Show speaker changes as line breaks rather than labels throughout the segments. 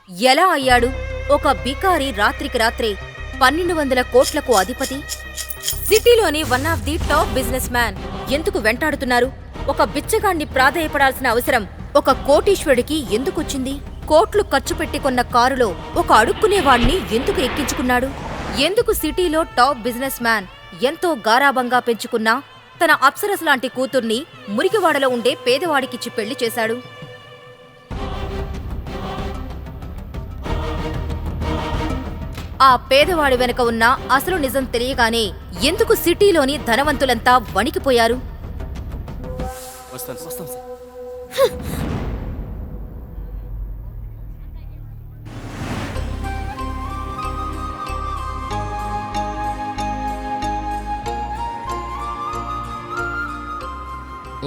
ఎలా అయ్యాడు ఒక బికారి రాత్రికి రాత్రే 1200 కోట్లకు అధిపతి? సిటీలోని one of the top business man ఎందుకు వెంటాడుతున్నారు? ఒక బిచ్చగాణ్ణి ప్రాధేయపడాల్సిన అవసరం ఒక కోటీశ్వరుడికి ఎందుకొచ్చింది? కోట్లు ఖర్చు పెట్టి కొన్న కారులో ఒక అడుక్కునేవాణ్ణి ఎందుకు ఎక్కించుకున్నాడు? ఎందుకు సిటీలో టాప్ బిజినెస్ మ్యాన్ ఎంతో గారాబంగా పెంచుకున్నా తన అప్సరస్ లాంటి కూతుర్ని మురికివాడలో ఉండే పేదవాడికిచ్చి పెళ్లి చేశాడు? ఆ పేదవాడి వెనక ఉన్న అసలు నిజం తెలియగానే ఎందుకు సిటీలోని ధనవంతులంతా వణికిపోయారు?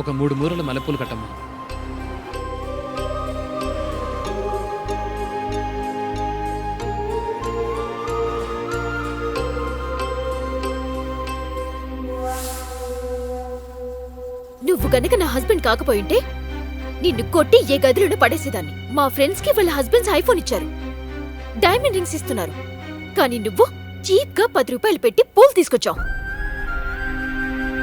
ఒక 3 మూరల మల్లెపూలు కట్టమ్మా.
నువ్వు గనక నా హస్బెండ్ కాకపోయింటే నిన్ను కొట్టి ఏ గదిలోనూ పడేసేదాన్ని. మా ఫ్రెండ్స్ కి వాళ్ళ హస్బెండ్స్ ఐఫోన్ ఇచ్చారు, డైమండ్ రింగ్స్ ఇస్తున్నారు, కానీ నువ్వు చీప్ గా 10 రూపాయలు పెట్టి పూలు తీసుకొచ్చావు.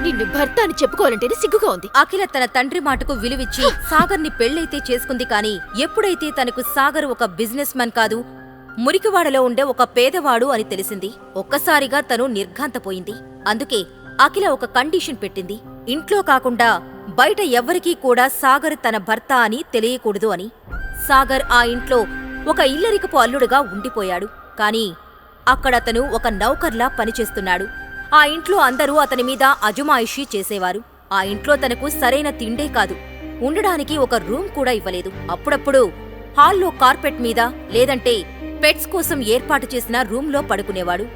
నిన్ను భర్త అని చెప్పుకోవాలంటేనే సిగ్గుగా ఉంది.
అఖిల తన తండ్రి మాటకు విలువిచ్చి సాగర్ని పెళ్లైతే చేసుకుంది, కానీ ఎప్పుడైతే తనకు సాగర్ ఒక బిజినెస్ మ్యాన్ కాదు, మురికివాడలో ఉండే ఒక పేదవాడు అని తెలిసింది, ఒక్కసారిగా తను నిర్ఘాంతపోయింది. అందుకే అఖిల ఒక కండిషన్ పెట్టింది. ఇంట్లో కాకుండా బయట ఎవ్వరికీ కూడా సాగర్ తన భర్త అని తెలియకూడదు అని. సాగర్ ఆ ఇంట్లో ఒక ఇల్లరికపు అల్లుడుగా ఉండిపోయాడు, కాని అక్కడతను ఒక నౌకర్లా పనిచేస్తున్నాడు. ఆ ఇంట్లో అందరూ అతని మీద అజమాయిషీ చేసేవారు. ఆ ఇంట్లో తనకు సరైన తిండే కాదు, ఉండడానికి ఒక రూమ్ కూడా ఇవ్వలేదు. అప్పుడప్పుడు హాల్లో కార్పెట్ మీద లేదంటే పెట్స్ కోసం ఏర్పాటు చేసిన రూంలో పడుకునేవాడు.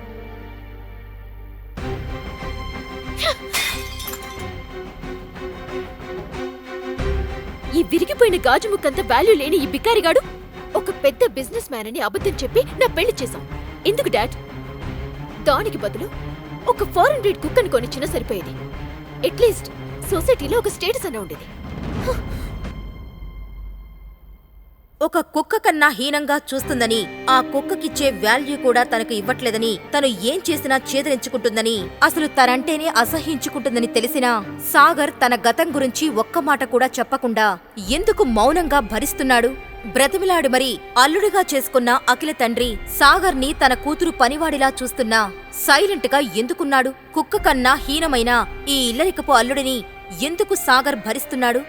ఈ విరిగిపోయిన గాజు ముక్కంత వాల్యూ లేని ఈ బికారిగాడు ఒక పెద్ద బిజినెస్ మ్యాన్ అని అబద్ధం చెప్పి నా పెళ్లి చేశాం. ఎందుకు డాడ్? దానికి బదులు ఒక ఫారెన్ బ్రీడ్ కుక్కని కొనిచ్చినా సరిపోయేది. అట్లీస్ట్ సొసైటీలో ఒక స్టేటస్ అన్న ఉండేది.
ఒక కుక్క కన్నా హీనంగా చూస్తుందని, ఆ కుక్కకిచ్చే వాల్యూ కూడా తనకు ఇవ్వట్లేదని, తను ఏం చేసినా చేదరించుకుంటుందని, అసలు తనంటేనే అసహ్యించుకుంటుందని తెలిసినా సాగర్ తన గతం గురించి ఒక్క మాట కూడా చెప్పకుండా ఎందుకు మౌనంగా భరిస్తున్నాడు? బ్రతిమిలాడు మరి అల్లుడిగా చేసుకున్న అఖిల తండ్రి సాగర్ని తన కూతురు పనివాడిలా చూస్తున్నా సైలెంట్ గా ఎందుకున్నాడు? కుక్క కన్నా హీనమైన ఈ ఇల్లరికపు అల్లుడిని ఎందుకు సాగర్ భరిస్తున్నాడు?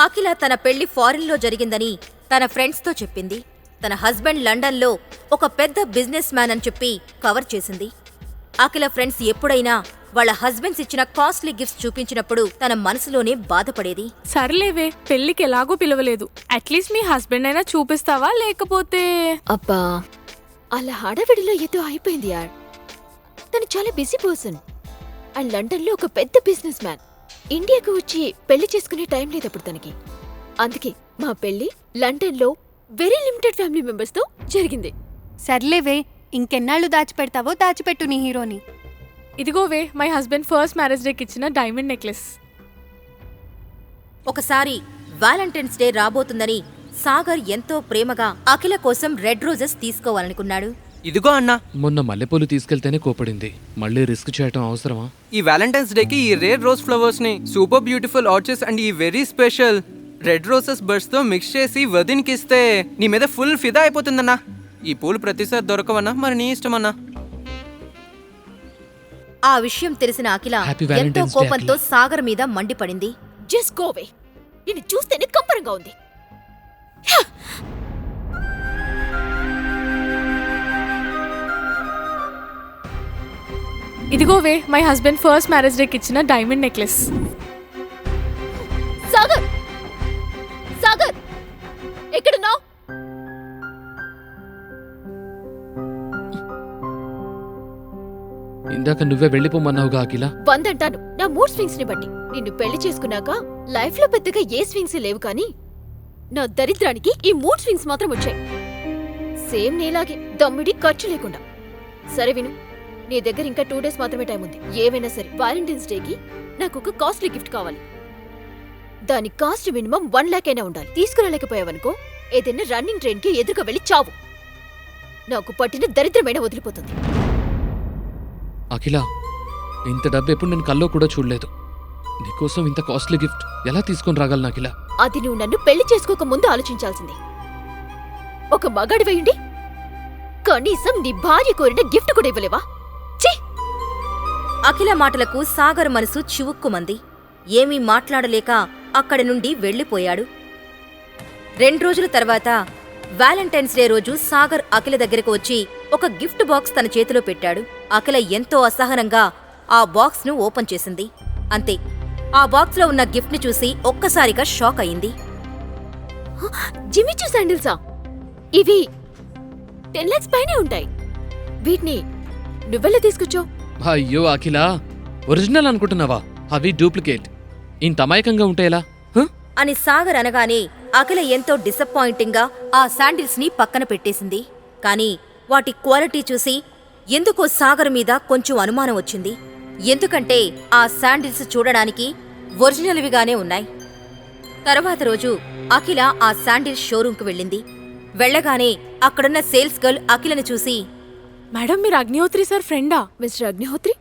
అఖిల తన పెళ్లి ఫారిన్లో జరిగిందని తన ఫ్రెండ్స్తో చెప్పింది. తన హస్బెండ్ లండన్లో ఒక పెద్ద బిజినెస్ మ్యాన్ అని చెప్పి కవర్ చేసింది. అఖిల ఫ్రెండ్స్ ఎప్పుడైనా వాళ్ళ హస్బెండ్స్ ఇచ్చిన కాస్ట్లీ గిఫ్ట్స్ చూపించినప్పుడు తన మనసులోనే బాధపడేది.
సర్లేవే, పెళ్లికి ఎలాగూ పిలవలేదు, అట్లీస్ట్ మీ హస్బెండ్ అయినా చూపిస్తావా? లేకపోతే
అబ్బా, అలా హడావిడిలో ఏదో అయిపోయింది యార్. తను చాలా బిజీ పర్సన్ అండ్ లండన్లో ఒక పెద్ద బిజినెస్ మ్యాన్. ఇండియాకు వచ్చి పెళ్లి చేసుకునే టైం లేదప్పుడు తనకి. అందుకే మా పెళ్లి లండన్లో వెరీ లిమిటెడ్ ఫ్యామిలీ మెంబర్స్ తో జరిగింది.
సర్లేవే, ఇంకెన్నాళ్ళు దాచిపెడతావో దాచిపెట్టు నీ హీరోని.
ఇదిగోవే, మై హస్బెండ్ ఫస్ట్ మ్యారేజ్ డేకి ఇచ్చిన డైమండ్ నెక్లెస్.
ఒకసారి వ్యాలంటైన్స్ డే రాబోతుందని సాగర్ ఎంతో ప్రేమగా అఖిల కోసం రెడ్ రోజెస్ తీసుకోవాలనుకున్నాడు.
ఇదిగో అన్నా,
మొన్న మల్లెపూలు తీసుకెళ్తేనే కోపడింది, మళ్ళీ రిస్క్ చేయటం అవసరమా?
ఈ వ్యాలంటైన్స్ డేకి ఈ రేర్ రోజ్ ఫ్లవర్స్ ని సూపర్ బ్యూటిఫుల్ ఆర్చిడ్స్ అండ్ ఈ very special red roses birds తో మిక్స్ చేసి వదిన్కి ఇస్తే నీ మీద ఫుల్ ఫిదా అయిపోతుందన్నా. ఈ పూలు ప్రతిసారి దొరకవన్నా, మరి నీ ఇష్టమన్నా.
ఆ విషయం తెలిసిన అఖిల
Happy
ఎంతో
Valentine's Day,
కోపంతో
అఖిల.
సాగర్ మీద మండిపడింది.
జస్ట్ గోవే, నిన్ను చూస్తేనే కంపరంగా ఉంది.
ఇదిగోవే, మై హస్బెండ్ ఫస్ట్ మ్యారేజ్ డేకి ఇచ్చిన డైమండ్ నెక్లెస్.
సాగర్, సాగర్, ఎక్కడున్నావ్?
ఇందాక నువ్వే వెళ్ళిపోమన్నావుగా అఖిల.
వందంటాను నా మూడ్ స్వింగ్స్ ని బట్టి. నిన్ను పెళ్లి చేసుకున్నాక లైఫ్ లో పెద్దగా ఏ స్వింగ్స్ లేవు, కానీ నా దరిద్రానికి ఈ మూడ్ స్వింగ్స్ మాత్రం వచ్చాయి. సేమ్ నీలాగే దమ్మిడి ఖర్చు లేకుండా. సరే విను, నీ దగ్గర ఇంకా 2 days మాత్రమే టైం ఉంది. ఏవైనా సరే వ్యాలంటైన్స్ డేకి నాకు ఒక కాస్ట్లీ గిఫ్ట్ కావాలి. దాని కాస్ట్ మినిమం 1 lakh అయినా ఉండాలి. తీసుకురాలేకపోయావనుకో ఏదైనా రన్నింగ్ ట్రైన్ కి ఎదురుగా వెళ్ళి చావు. నాకు పట్టిన దరిద్రమైన వదిలిపోతుంది.
అఖిల, ఇంత డబ్బు ఎప్పుడు నేను కల్లో కూడా చూడలేదు. నీకోసం ఇంత కాస్ట్లీ గిఫ్ట్ ఎలా తీసుకొని రాగలను అఖిల?
అది నువ్వు నన్ను పెళ్లి చేసుకోక ముందు ఆలోచించాల్సింది. ఒక మగాడివైండి కనీసం నీ భార్య కోరిన గిఫ్ట్ కూడా ఇవ్వలేవా? ఛీ!
అఖిల మాటలకు సాగర్ మనసు చివుక్కుమంది. ఏమీ మాట్లాడలేక అక్కడి నుండి వెళ్ళిపోయాడు. 2 రోజుల తర్వాత వ్యాలంటైన్స్ డే రోజు సాగర్ అఖిల దగ్గరకు వచ్చి ఒక గిఫ్ట్ బాక్స్ తన చేతిలో పెట్టాడు. అఖిల ఎంతో అసహనంగా ఆ బాక్స్ను ఓపెన్ చేసింది. అంతే, ఆ బాక్స్లో ఉన్న గిఫ్ట్ని చూసి ఒక్కసారిగా షాక్ అయింది.
జిమ్మిచూ శాండిల్సా? ఇవి 10 lakhs పైనే ఉంటాయి. వీటిని నువ్వెలా తీసుకొచ్చావు?
అయ్యో అఖిల, ఒరిజినల్ అనుకుంటున్నావా? అవి డూప్లికేట్. ఇంత అమాయకంగా ఉంటే ఎలా?
అని సాగర్ అనగానే అఖిల ఎంతో డిసప్పాయింటింగ్ గా ఆ శాండిల్స్ ని పక్కన పెట్టేసింది. కాని వాటి క్వాలిటీ చూసి ఎందుకో సాగర్ మీద కొంచెం అనుమానం వచ్చింది. ఎందుకంటే ఆ శాండిల్స్ చూడడానికి ఒరిజినల్విగానే ఉన్నాయి. తర్వాత రోజు అఖిల ఆ శాండిల్స్ షోరూంకు వెళ్ళింది. వెళ్ళగానే అక్కడున్న సేల్స్ గర్ల్ అఖిలని చూసి,
మేడం, మీరు అగ్నిహోత్రి సార్ ఫ్రెండా?
మిస్టర్ అగ్నిహోత్రి?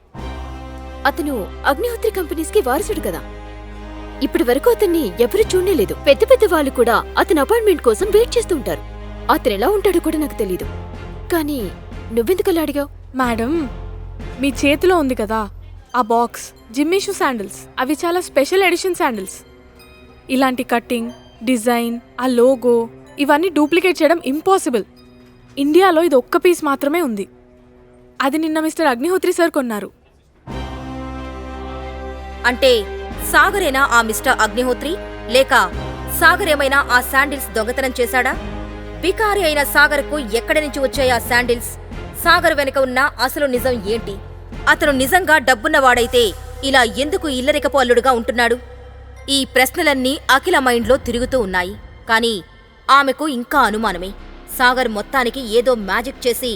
అతను అగ్నిహోత్రి కంపెనీస్ కి వారసుడు కదా. ఇప్పటి వరకు అతన్ని ఎవరూ చూడలేదు. పెద్ద పెద్ద వాళ్ళు కూడా అతని అపాయింట్మెంట్ కోసం వెయిట్ చేస్తూ ఉంటారు. అతను ఎలా ఉంటాడో కూడా నాకు తెలీదు. కానీ నువ్వెందుకలా అడిగావు?
మేడం, మీ చేతిలో ఉంది కదా ఆ బాక్స్, జిమ్మిషూ శాండిల్స్. అవి చాలా స్పెషల్ ఎడిషన్ శాండిల్స్. ఇలాంటి కట్టింగ్, డిజైన్, ఆ లోగో ఇవన్నీ డూప్లికేట్ చేయడం ఇంపాసిబుల్. ఇండియాలో ఇది ఒక్క పీస్ మాత్రమే ఉంది. అది నిన్న మిస్టర్ అగ్నిహోత్రి సార్ కొన్నారు.
అంటే సాగరేనా ఆ మిస్టర్ అగ్నిహోత్రి? లేక సాగరేమైనా ఆ శాండిల్స్ దొంగతనం చేశాడా? బికారి అయిన సాగర్కు ఎక్కడి నుంచి వచ్చాయి ఆ శాండిల్స్? సాగర్ వెనుక ఉన్న అసలు నిజం ఏంటి? అతను నిజంగా డబ్బున్నవాడైతే ఇలా ఎందుకు ఇల్లరికపు అల్లుడుగా ఉంటున్నాడు? ఈ ప్రశ్నలన్నీ అఖిల మైండ్లో తిరుగుతూ ఉన్నాయి. కాని ఆమెకు ఇంకా అనుమానమే. సాగర్ మొత్తానికి ఏదో మ్యాజిక్ చేసి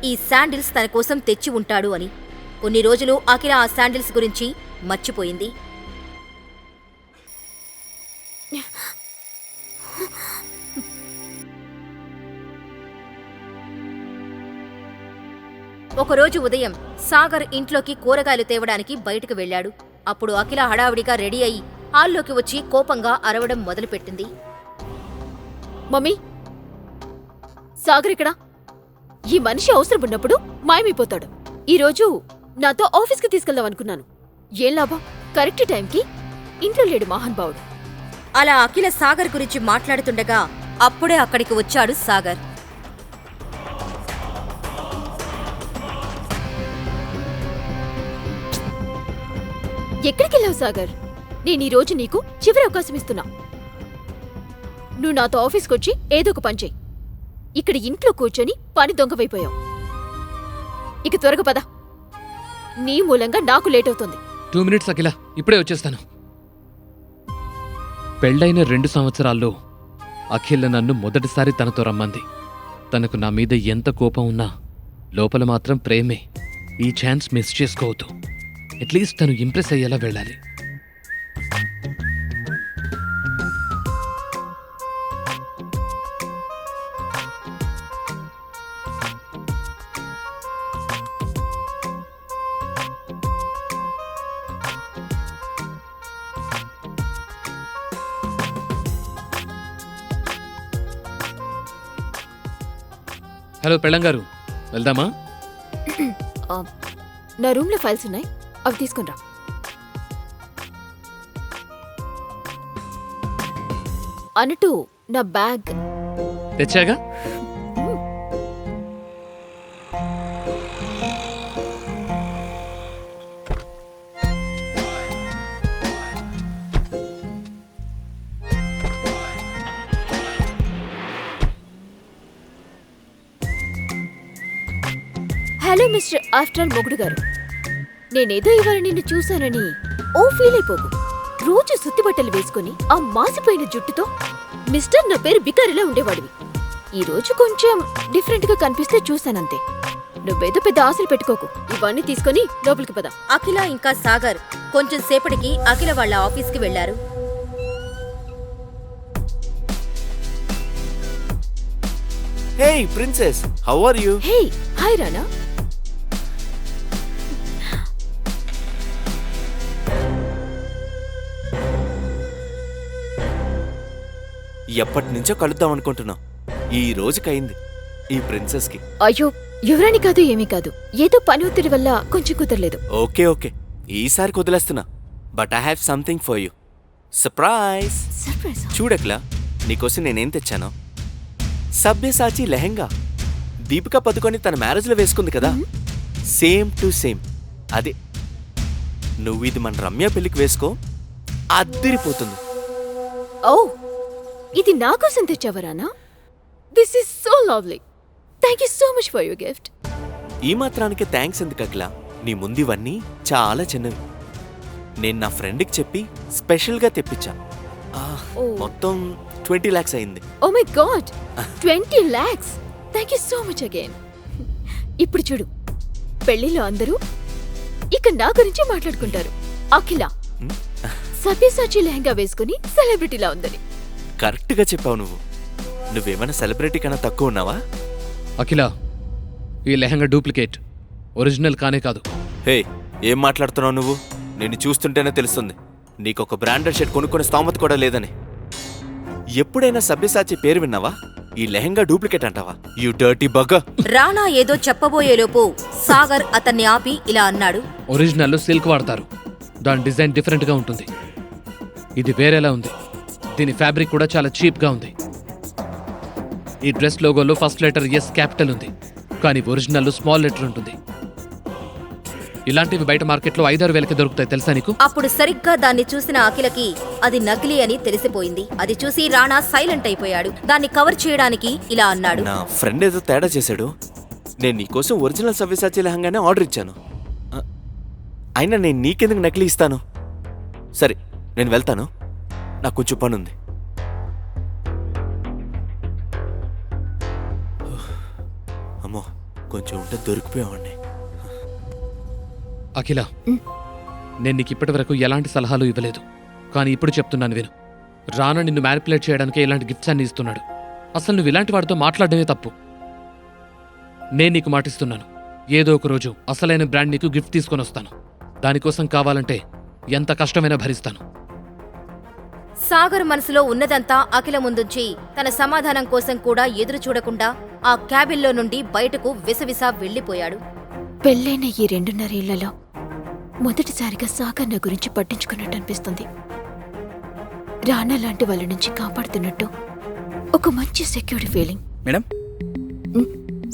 ఈ శాండిల్స్ తన కోసం తెచ్చి ఉంటాడు అని. కొన్ని రోజులు అఖిల ఆ శాండిల్స్ గురించి మర్చిపోయింది. ఒకరోజు ఉదయం సాగర్ ఇంట్లోకి కూరగాయలు తేవడానికి బయటకు వెళ్ళాడు. అప్పుడు అఖిల హడావిడిగా రెడీ అయి హాల్లోకి వచ్చి కోపంగా అరవడం మొదలుపెట్టింది.
మమ్మీ, సాగర్ ఇక్కడ. ఈ మనిషి అవసరమున్నప్పుడు మాయమైపోతాడు. ఈరోజు నాతో ఆఫీస్కి తీసుకెళ్దాం అనుకున్నాను. ఏం లాభం? కరెక్ట్ టైంకి ఇంట్లో లేడు మహానుభావుడు.
అలా అఖిల సాగర్ గురించి మాట్లాడుతుండగా అప్పుడే అక్కడికి వచ్చాడు సాగర్.
ఎక్కడికెళ్ళావు సాగర్? నేనీరోజు నీకు చివరి అవకాశం ఇస్తున్నా. నువ్వు నాతో ఆఫీస్కొచ్చి ఏదో ఒక పని చెయ్యి. ఇక్కడ ఇంట్లో కూర్చొని పని దొంగవైపోయావు. ఇక త్వరగా పద. నీ మూలంగా నాకు లేట్ అవుతుంది.
2 minutes అఖిల, ఇప్పుడే వచ్చేస్తాను. పెళ్ళైన 2 సంవత్సరాల్లో అఖిల నన్ను మొదటిసారి తనతో రమ్మంది. తనకు నా మీద ఎంత కోపం ఉన్నా లోపల మాత్రం ప్రేమే. ఈ ఛాన్స్ మిస్ చేసుకోవద్దు. అట్లీస్ట్ తను ఇంప్రెస్ అయ్యేలా వెళ్ళాలి. హలో పెళ్ళంగారు, వెళ్దామా?
నా రూమ్లో ఫైల్స్ ఉన్నాయి, అవి తీసుకునిరా. అన్నట్టు నా బ్యాగ్
తెచ్చాగా.
హలో మిస్టర్ ఆఫ్టర్ ఆల్ మొగుడు గారు. నేనేదో ఇవాళ నిన్ను చూశానని ఓ ఫీల్ అయిపోకు. రోజు సుత్తిబట్టలు వేసుకుని ఆ మాసిపోయిన జుట్టుతో మిస్టర్ నా పేరు బికారిలా ఉండేవాడివి. ఈ రోజు కొంచెం డిఫరెంట్ గా కనిపిస్తే చూశానంతే. నువ్వేదో పెద్ద ఆశలు పెట్టుకోకు. ఇవన్నీ తీసుకుని లోపలికి పద.
అఖిల ఇంకా సాగర్ కొంచెం సేపటికి అఖిల వాళ్ళ ఆఫీస్కి వెళ్లారు.
Hey princess, how are you?
Hey hi Rana.
ఎప్పటి నుంచో కలుద్దాం అనుకుంటున్నాం. ఈ రోజుకైంది ఈ ప్రిన్సెస్ కి.
అయ్యో యువరాణి కాదు, ఏమీ కాదు. ఏదో పని ఒత్తిడి వల్ల కొంచెం కుదరలేదు.
ఓకే ఓకే, ఈసారి వదిలేస్తున్నా. But I have something for you. Surprise.
Surprise.
చూడక్లా, నీకోసం నేనేం తెచ్చాను. సభ్యసాచి లెహెంగా. దీపికా పదుకొని తన మ్యారేజ్లో వేసుకుంది కదా, సేమ్ టు సేమ్ అదే. నువ్వు ఇది మన రమ్య పెళ్లికి వేసుకో, అద్దిరిపోతుంది.
ఓ, ఇది నా కోసం తెచ్చావా రానా? This is so lovely. Thank you so much for your gift.
ఈ మాత్రానికి థ్యాంక్స్ ఎందుకు అఖిల? నీ ముందు ఇవన్నీ చాలా చిన్నవి. నేను నా ఫ్రెండ్కి చెప్పి స్పెషల్గా తెప్పించా. మొత్తం 20 lakhs అయింది.
Oh my God, 20 lakhs. Thank you so much again. ఇప్పుడు చూడు, పెళ్లిలో అందరూ ఇక నా గురించి మాట్లాడుకుంటారు. అఖిల సభ్యసాచి లెహంగా వేసుకుని సెలబ్రిటీలా ఉందని.
కరెక్ట్గా చెప్పావు నువ్వు. నువ్వేమైనా సెలబ్రిటీ కన్నా తక్కువ ఉన్నావా?
అఖిల, ఈ లెహంగా డూప్లికేట్, ఒరిజినల్ కానే కాదు.
హే, ఏం మాట్లాడుతున్నావు నువ్వు? నిన్ను చూస్తుంటేనే తెలుస్తుంది నీకొక బ్రాండెడ్ షర్ట్ కొనుక్కునే స్తోమత కూడా లేదని. ఎప్పుడైనా సభ్యసాచి పేరు విన్నావా? ఈ లెహంగా డూప్లికేట్ అంటావా? యు డర్టీ బగ్గ.
రాణా ఏదో చెప్పబోయేలోపు సాగర్ అతన్ని ఆపి ఇలా అన్నాడు.
ఒరిజినల్లో సిల్క్ వాడతారు, దాని డిజైన్ డిఫరెంట్గా ఉంటుంది. ఇది వేరేలా ఉంది. దీని ఫ్యాబ్రిక్ కూడా చాలా చీప్గా ఉంది. ఈ డ్రెస్ లోగోలో ఫస్ట్ లెటర్ ఎస్ క్యాపిటల్ ఉంది, కానీ ఒరిజినల్లో స్మాల్ లెటర్ ఉంటుంది. ఇలాంటివి బయట మార్కెట్లో 5-6 వేలకి దొరుకుతాయి, తెలుసా నీకు?
అప్పుడు సరిగ్గా దాన్ని చూసిన అఖిలకి అది నకిలీ అని తెలిసిపోయింది. అది చూసి రాణా సైలెంట్ అయిపోయాడు. దాన్ని కవర్ చేయడానికి ఇలా అన్నాడు.
నా ఫ్రెండ్ ఏదో తేడా చేశాడు. నేను నీకోసం ఒరిజినల్ సవ్యసాచి లెహంగానే ఆర్డర్ ఇచ్చాను. అయినా నేను నీకెందుకు నకిలీ ఇస్తాను? సరే, నేను వెళ్తాను, నాకు కొంచెం పని ఉంది. అమ్మో, కొంచెం ఉంటే దొరికిపోయామండి.
అఖిల, నేను నీకు ఇప్పటి వరకు ఎలాంటి సలహాలు ఇవ్వలేదు, కానీ ఇప్పుడు చెప్తున్నాను విను. రానా నిన్ను మ్యానిపులేట్ చేయడానికి ఇలాంటి గిఫ్ట్స్ అన్ని ఇస్తున్నాడు. అసలు నువ్వు ఇలాంటి వాడితో మాట్లాడడమే తప్పు. నేను నీకు మాటిస్తున్నాను, ఏదో ఒక రోజు అసలైన బ్రాండ్ నీకు గిఫ్ట్ తీసుకొని వస్తాను. దానికోసం కావాలంటే ఎంత కష్టమైనా భరిస్తాను.
సాగర్ మనసులో ఉన్నదంతా అఖిల ముందుంచి తన సమాధానం కోసం కూడా ఎదురు చూడకుండా ఆ క్యాబిన్లో నుండి బయటకు విసవిసా వెళ్లిపోయాడు.
పెళ్ళైన ఈ 2.5 ఏళ్లలో మొదటిసారిగా సాగర్ నా గురించి పట్టించుకున్నట్టు అనిపిస్తుంది. రానా లాంటి వాళ్ళ నుంచి కాపాడుతున్నట్టు ఒక మంచి security feeling.
Madam,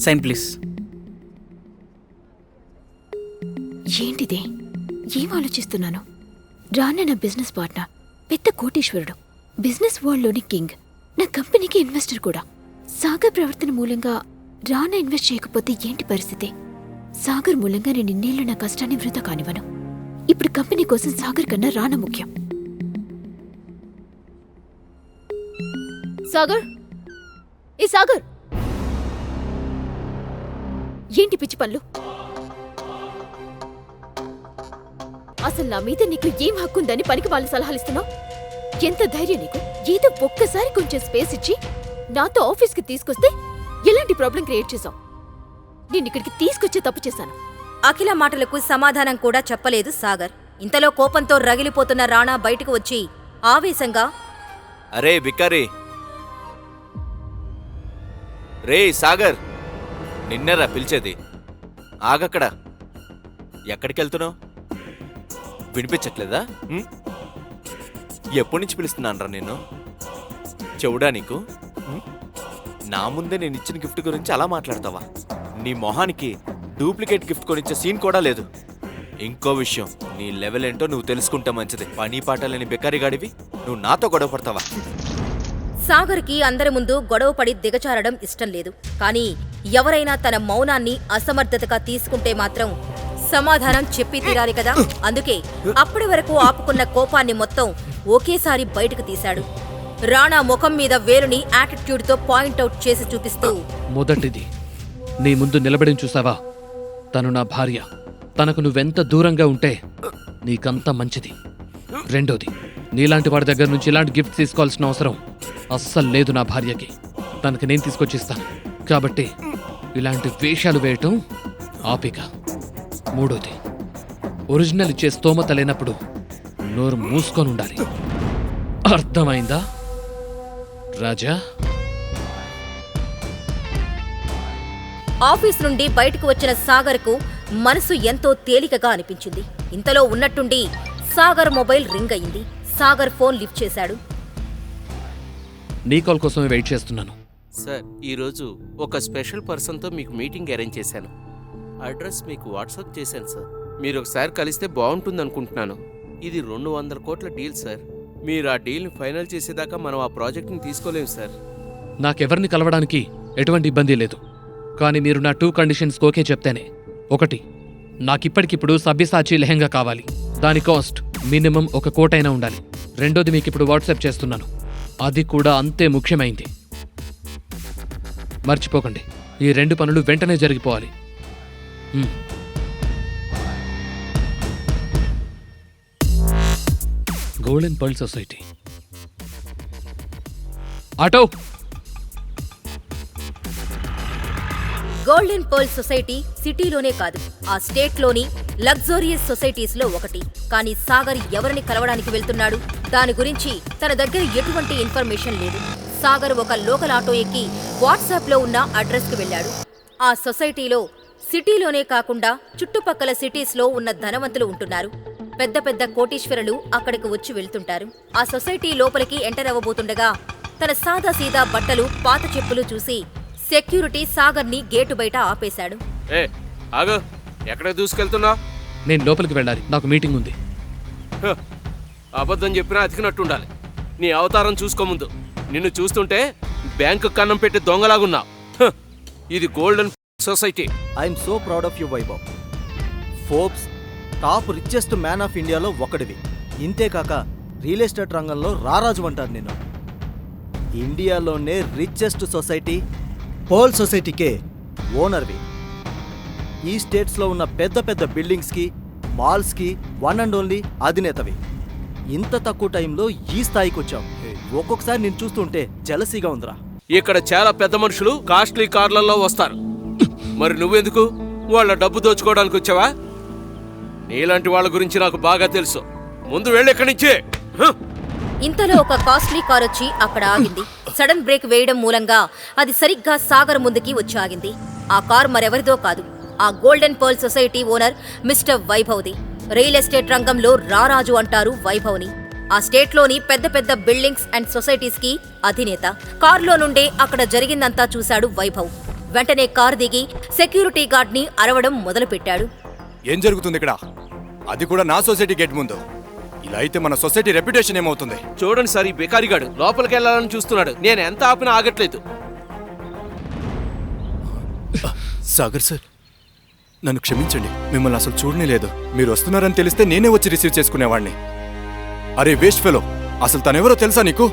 sign please.
ఏంటిది? ఏం ఆలోచిస్తున్నాను? రానా నా బిజినెస్ పార్ట్నర్, పెద్ద కోటీశ్వరుడు, బిజినెస్ వరల్డ్లోని కింగ్, నా కంపెనీకి ఇన్వెస్టర్ కూడా. సాగర్ ప్రవర్తన మూలంగా రానా ఇన్వెస్ట్ చేయకపోతే ఏంటి పరిస్థితి? సాగర్ మూలంగా నేను ఇన్నేళ్లు నా కష్టాన్ని వృధా కానివ్వను. ఇప్పుడు కంపెనీ కోసం సాగర్ కన్నా రానా ముఖ్యం. సాగర్, ఏ సాగర్, ఏంటి పిచ్చి పనులు? అసలు నా మీద నీకు ఏం హక్కుందని పనికి వాళ్ళు సలహాలిస్తున్నావు? ఎంత ధైర్యం నీకు? ఏదో ఒక్కసారి కొంచెం స్పేస్ ఇచ్చి నాతో ఆఫీస్కి తీసుకొస్తే ఎలాంటి ప్రాబ్లం క్రియేట్ చేశావు? నేను ఇక్కడికి తీసుకొచ్చే తప్పు చేశాను.
అఖిల మాటలకు సమాధానం కూడా చెప్పలేదు సాగర్. ఇంతలో కోపంతో రగిలిపోతున్న రాణా బయటకు వచ్చి ఆవేశంగా,
అరే బికారి, రే సాగర్, నిన్నరా పిలిచేది? ఆగక్కడ. ఎక్కడికెళ్తున్నావు? వినిపించట్లేదా? ఎప్పటి నుంచి పిలుస్తున్నానరా నేను? చెవుడా నీకు? నా ముందే నేను ఇచ్చిన గిఫ్ట్ గురించి అలా మాట్లాడతావా? నీ మొహానికి డూప్లికేట్ గిఫ్ట్ కొనిచ్చే సీన్ కూడా లేదు. ఇంకో విషయం, నీ లెవెల్ ఏంటో నువ్వు తెలుసుకుంటే మంచిది. పని పాట లేని బెకారిగాడివి నువ్వు నాతో గొడవ పడతావా?
సాగర్కి అందరి ముందు గొడవపడి దిగచారడం ఇష్టం లేదు. కానీ ఎవరైనా తన మౌనాన్ని అసమర్థతగా తీసుకుంటే మాత్రం సమాధానం చెప్పి తీరాలి కదా. అందుకే అప్పటి వరకు ఆపుకున్న కోపాన్ని మొత్తం ఒకేసారి బయటకు తీశాడు. రాణా ముఖం మీద వేలుని యాటిట్యూడ్తో పాయింట్అవుట్ చేసి చూపిస్తూ,
మొదటిది, నీ ముందు నిలబడి చూసావా? తను నా భార్య. తనకు నువ్వెంత దూరంగా ఉంటే నీకంత మంచిది. రెండోది, నీలాంటి వాడి దగ్గర నుంచి ఇలాంటి గిఫ్ట్ తీసుకోవాల్సిన అవసరం అస్సలు లేదు నా భార్యకి. తనకి నేను తీసుకొచ్చిస్తాను. కాబట్టి ఇలాంటి వేషాలు వేయటం ఆపిక. మూడోది, ఒరిజినల్ ఇచ్చే స్తోమత లేనప్పుడు నోరు మూసుకొని ఉండాలి. అర్థమైందా రాజా?
ఆఫీస్ నుండి బయటకు వచ్చిన సాగర్కు మనసు ఎంతో తేలికగా అనిపించింది. ఇంతలో ఉన్నట్టుండి సాగర్ మొబైల్ రింగ్ అయింది. సాగర్ ఫోన్ లిఫ్ట్ చేశాడు.
నీ కాల్ కోసమే వెయిట్ చేస్తున్నాను.
సార్, ఈరోజు ఒక స్పెషల్ పర్సన్తో మీకు మీటింగ్ అరేంజ్ చేశాను. అడ్రస్ మీకు వాట్సాప్ చేశాను సార్. మీరు ఒకసారి కలిస్తే బాగుంటుంది అనుకుంటున్నాను. ఇది 200 కోట్ల డీల్ సార్. మీరు ఆ డీల్ని ఫైనల్ చేసేదాకా మనం ఆ ప్రాజెక్ట్ని తీసుకోలేము సార్.
నాకెవరిని కలవడానికి ఎటువంటి ఇబ్బంది లేదు. కానీ మీరు నా 2 కండిషన్స్ ఓకే చెప్తేనే. 1, నాకిప్పటికిప్పుడు సభ్యసాచి లెహంగా కావాలి. దాని కాస్ట్ మినిమం 1 కోటి అయినా ఉండాలి. రెండోది మీకిప్పుడు వాట్సాప్ చేస్తున్నాను, అది కూడా అంతే ముఖ్యమైంది. మర్చిపోకండి, ఈ 2 పనులు వెంటనే జరిగిపోవాలి. Golden pearl society. Auto.
Golden pearl society సిటీలోనే కాదు, ఆ స్టేట్లోని లగ్జోరియస్ సొసైటీస్లో ఒకటి. కానీ సాగర్ ఎవరిని కలవడానికి వెళ్తున్నాడు? దాని గురించి తన దగ్గర ఎటువంటి ఇన్ఫర్మేషన్ లేదు. సాగర్ ఒక లోకల్ ఆటో ఎక్కి వాట్సాప్లో ఉన్న అడ్రస్కి వెళ్ళాడు. ఆ సొసైటీలో సిటీలోనే కాకుండా చుట్టుపక్కల సిటీస్లో ఉన్న ధనవంతులు ఉంటున్నారు. పెద్ద పెద్ద కోటీశ్వరులు అక్కడికి వచ్చి వెళ్తుంటారు. ఆ సొసైటీ లోపలికి ఎంటర్ అవ్వబోతుండగా తన సాదాసీదా బట్టలు, పాత చెప్పులు చూసి సెక్యూరిటీ సాగర్ని గేటు బయట ఆపేశాడు.
ఏ ఆగు, ఎక్కడ దూసుకెళ్తున్నా?
నేను లోపలికి వెళ్ళాలి, నాకు మీటింగ్ ఉంది.
అబద్ధం చెప్పినా అతికినట్టుండాలి. నీ అవతారం చూసుకో ముందు. నిన్ను చూస్తుంటే బ్యాంకు కన్నం పెట్టి దొంగలాగున్నా. ఇది golden society.
I'm so proud of you Vaibhav. Forbes top richest man of ఇండియాలో ఒకటివి. ఇంతేకాక రియల్ ఎస్టేట్ రంగంలో రారాజు అంటారు నేను. ఇండియాలోనే రిచెస్ట్ సొసైటీ పర్ల్ సొసైటీకే ఓనర్వి. ఈ స్టేట్స్లో ఉన్న పెద్ద పెద్ద బిల్డింగ్స్కి, మాల్స్కి వన్ అండ్ ఓన్లీ అధినేతవి. ఇంత తక్కువ టైంలో ఈ స్థాయికి వచ్చాం. ఒక్కొక్కసారి నేను చూస్తుంటే జలసీగా ఉందిరా.
ఇక్కడ చాలా పెద్ద మనుషులు కాస్ట్లీ కార్లలో వస్తారు. మరి నువ్వెందుకు వాళ్ళ డబ్బు దోచుకోవడానికి వచ్చావా? నీలాంటి వాళ్ళ గురించి నాకు బాగా తెలుసు. ముందు వెళ్ళి ఇక్కడి నుంచి.
ఇంతలో ఒక కాస్ట్లీ కార్ వచ్చి అక్కడ ఆగింది. సడన్ బ్రేక్ వేయడం మూలంగా అది సరిగ్గా సాగర్ ముందుకి వచ్చి ఆగింది. ఆ కార్ మరెవరిదో కాదు, ఆ golden pearl society owner mister వైభవ్ది. రియల్ ఎస్టేట్ రంగంలో రారాజు అంటారు వైభవ్ని. ఆ స్టేట్లోని పెద్ద పెద్ద బిల్డింగ్స్ అండ్ సొసైటీస్కి అధినేత. కారులో నుండే అక్కడ జరిగిందంతా చూశాడు వైభవ్. వెంటనే కారు దిగి సెక్యూరిటీ గార్డ్ని అరవడం మొదలుపెట్టాడు.
ఏం జరుగుతుంది ఇక్కడ? అది కూడా నా సొసైటీ గేట్ ముందు. ఇలా అయితే మన సొసైటీ రెప్యుటేషన్ ఏమవుతుంది?
చూడండి సార్, ఈ బేకారిగాడు లోపలికి వెళ్ళాలని చూస్తున్నాడు. నేను ఎంత ఆపినా ఆగట్లేదు.
సాగర్ సార్, నన్ను క్షమించండి. మిమ్మల్ని అసలు చూడనే లేదు. మీరు వస్తున్నారని తెలిస్తే నేనే వచ్చి రిసీవ్ చేసుకునేవాడిని. అరే వేస్ట్ ఫెలో, అసలు తనెవరో తెలుసా నీకు?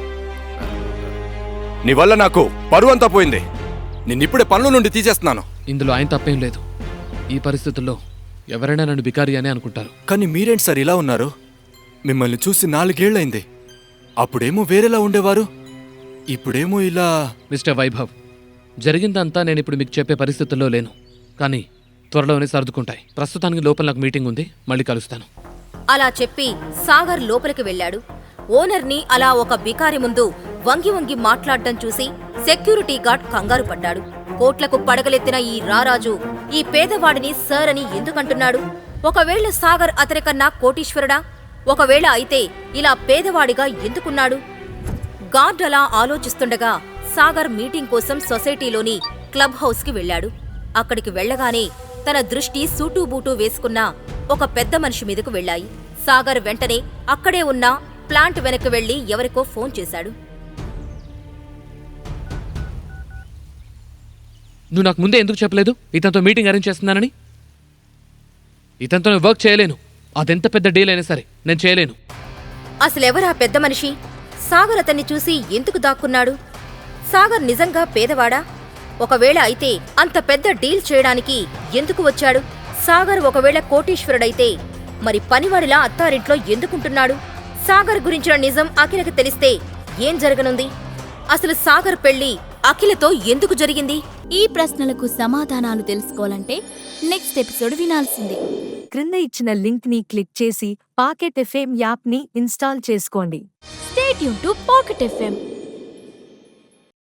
నీ వల్ల నాకు పరువంతా పోయింది. నిన్నిప్పుడే పనుల నుండి తీసేస్తున్నాను.
ఇందులో ఆయన తప్పేం లేదు. ఈ పరిస్థితుల్లో ఎవరైనా నన్ను బికారి అని అనుకుంటారు.
కానీ మీరేంటి సార్ ఇలా ఉన్నారు? మిమ్మల్ని చూసి 4 ఏళ్లైంది. అప్పుడేమో వేరేలా ఉండేవారు, ఇప్పుడేమో ఇలా.
మిస్టర్ వైభవ్, జరిగిందంతా నేను ఇప్పుడు మీకు చెప్పే పరిస్థితుల్లో లేను. కానీ త్వరలోనే సర్దుకుంటాయి. ప్రస్తుతానికి లోపల నాకు మీటింగ్ ఉంది, మళ్ళీ కలుస్తాను.
అలా చెప్పి సాగర్ లోపలికి వెళ్ళాడు. ఓనర్ని అలా ఒక బికారి ముందు వంగి వంగి మాట్లాడడం చూసి సెక్యూరిటీ గార్డ్ కంగారు పడ్డాడు. కోట్లకు పడగలెత్తిన ఈ రారాజు ఈ పేదవాడిని సర్ అని ఎందుకంటున్నాడు? ఒకవేళ సాగర్ అతనికన్నా కోటీశ్వరుడా? ఒకవేళ అయితే ఇలా పేదవాడిగా ఎందుకున్నాడు? గార్డ్ అలా ఆలోచిస్తుండగా సాగర్ మీటింగ్ కోసం సొసైటీలోని క్లబ్ హౌస్కి వెళ్ళాడు. అక్కడికి వెళ్లగానే తన దృష్టి సూటూ బూటూ వేసుకున్న ఒక పెద్ద మనిషి మీదకు వెళ్ళాయి. సాగర్ వెంటనే అక్కడే ఉన్న ప్లాంట్ వెనక్కి వెళ్లి ఎవరికో ఫోన్ చేశాడు.
నువ్వు నాకు ముందే ఎందుకు చెప్పలేదు ఇతనితో మీటింగ్ అరేంజ్ చేస్తున్నానని? ఇతనితో నేను వర్క్ చేయలేను. అదెంత పెద్ద డీల్ అయినా సరే నేను చేయలేను.
అసలెవరా పెద్ద మనిషి? సాగర్ అతన్ని చూసి ఎందుకు దాక్కున్నాడు? సాగర్ నిజంగా పేదవాడా? ఒకవేళ అయితే అంత పెద్ద డీల్ చేయడానికి ఎందుకు వచ్చాడు? సాగర్ ఒకవేళ కోటీశ్వరుడైతే మరి పనివాడిలా అత్తారింట్లో ఎందుకుంటున్నాడు? సాగర్ గురించిన నిజం అఖిలకి తెలిస్తే ఏం జరగనుంది? అసలు సాగర్ పెళ్లి అఖిలతో ఎందుకు జరిగింది?
ఈ ప్రశ్నలకు సమాధానాలు తెలుసుకోవాలంటే నెక్స్ట్ ఎపిసోడ్ వినాల్సిందే.
క్రింద ఇచ్చిన లింక్ ని క్లిక్ చేసి పాకెట్ ఎఫ్ఎం యాప్ ని ఇన్స్టాల్ చేసుకోండి.
Stay tune to pocket FM.